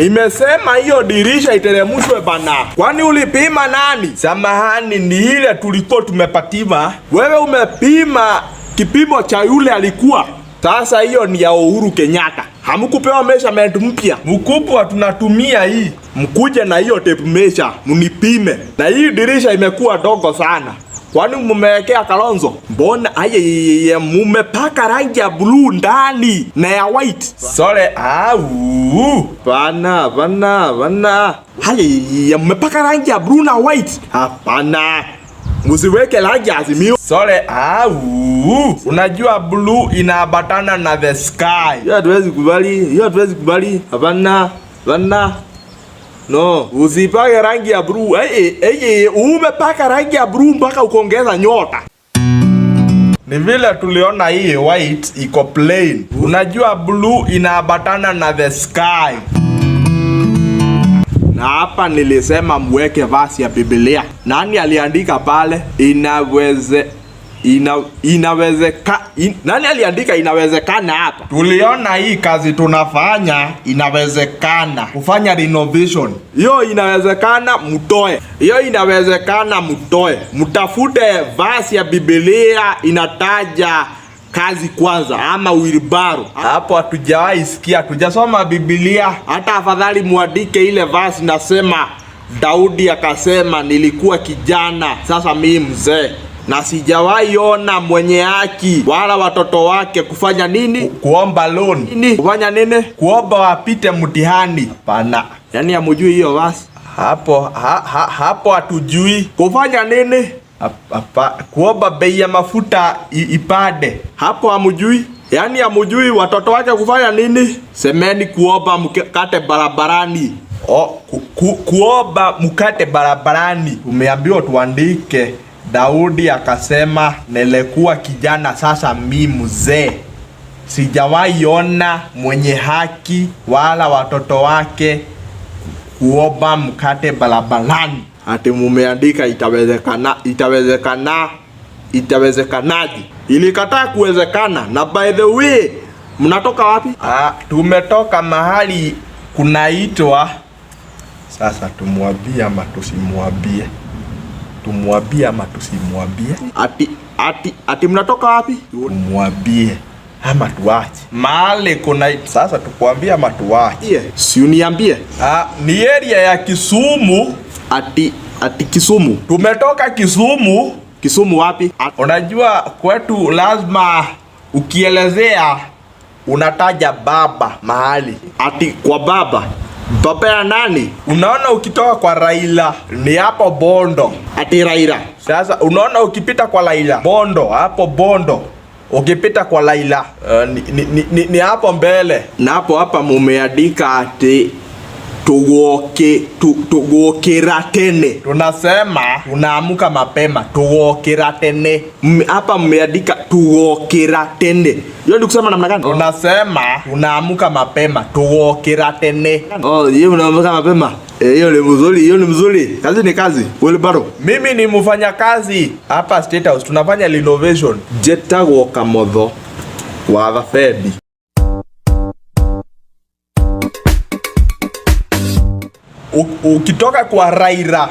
Nimesema hiyo dirisha iteremshwe bana. Kwani ulipima nani? Samahani, ni ile tulikuwa tumepatiwa. Wewe umepima kipimo cha yule alikuwa. Sasa hiyo ni ya Uhuru Kenyatta. Hamkupewa measurement mpya. Mkubwa tunatumia hii. Mkuje na hiyo tape measure, mnipime. Na hii dirisha imekuwa dogo sana. Kwani mmewekea Kalonzo? Mbona aye mmepaka rangi ya blue ndani na ya white? Sore Bana. Haye mmepaka rangi ya blue na white? Hapana. Msiweke rangi Azimio. Sore unajua blue inaambatana na the sky. Hiyo hatuwezi kubali. Hapana. No, usipake rangi ya blue. Umepaka rangi ya blue mpaka ukaongeza nyota. Ni vile tuliona hii white iko plain. Unajua blue inaambatana na the sky. Na hapa nilisema mweke verse ya Biblia. Nani aliandika pale? Nani aliandika inawezekana hapa? Tuliona hii kazi tunafanya inawezekana. Kufanya renovation. Hiyo inawezekana mtoe. Mtafute verse ya Biblia inataja kazi kwanza ama wilbaro. Hapo hatujawahi sikia, hatujasoma Biblia. Hata afadhali muandike ile verse nasema Daudi akasema nilikuwa kijana, sasa mimi mzee. Na sijawahi ona mwenye haki wala watoto wake kufanya nini? Kuomba loan. Kufanya nini? Kuomba wapite mtihani. Hapana. Yaani hamjui hiyo basi. Hapo hatujui. Kufanya nini? Kuomba bei ya mafuta ipande. Hapo hamjui. Yaani hamjui watoto wake kufanya nini? Semeni kuomba mkate barabarani. Kuomba mkate barabarani. Umeambiwa tuandike Daudi akasema nilikuwa kijana, sasa mimi mzee. Sijawahi ona mwenye haki wala watoto wake kuomba mkate barabarani. Ati mumeandika itawezekanaje? Ilikataa kuwezekana. Na by the way, mnatoka wapi? Tumetoka mahali kunaitwa, sasa tumwambie ama tusimwambie? Tumwambie ama tusimwambie? Ati mnatoka wapi? Tumwambie ama tuache? Mahali kuna, sasa tukwambie ama tuache? Si uniambie. Ni area ya Kisumu. Ati Kisumu. Tumetoka Kisumu. Kisumu wapi? Unajua kwetu lazima ukielezea unataja baba mahali. Ati kwa baba. Baba ya nani? Unaona ukitoka kwa Raila ni hapo Bondo. Ati Raila. Sasa unaona ukipita kwa Raila Bondo, hapo Bondo. Ukipita kwa Raila ni hapo mbele. Na hapo hapa mumeandika ati tugokera tene. Tunasema tunaamuka mapema, tugokera tene. Hapa mmeandika tugokera tene. Hiyo ni kusema namna gani? Tunasema tunaamuka mapema, tugokera tene. Hiyo unaamka mapema. Hiyo ni mzuri. Kazi ni kazi. Wilbaro. Mimi ni mfanya kazi hapa State House. Tunafanya renovation. Jetagwo Kamotho wa Thafedi. Ukitoka kwa Raila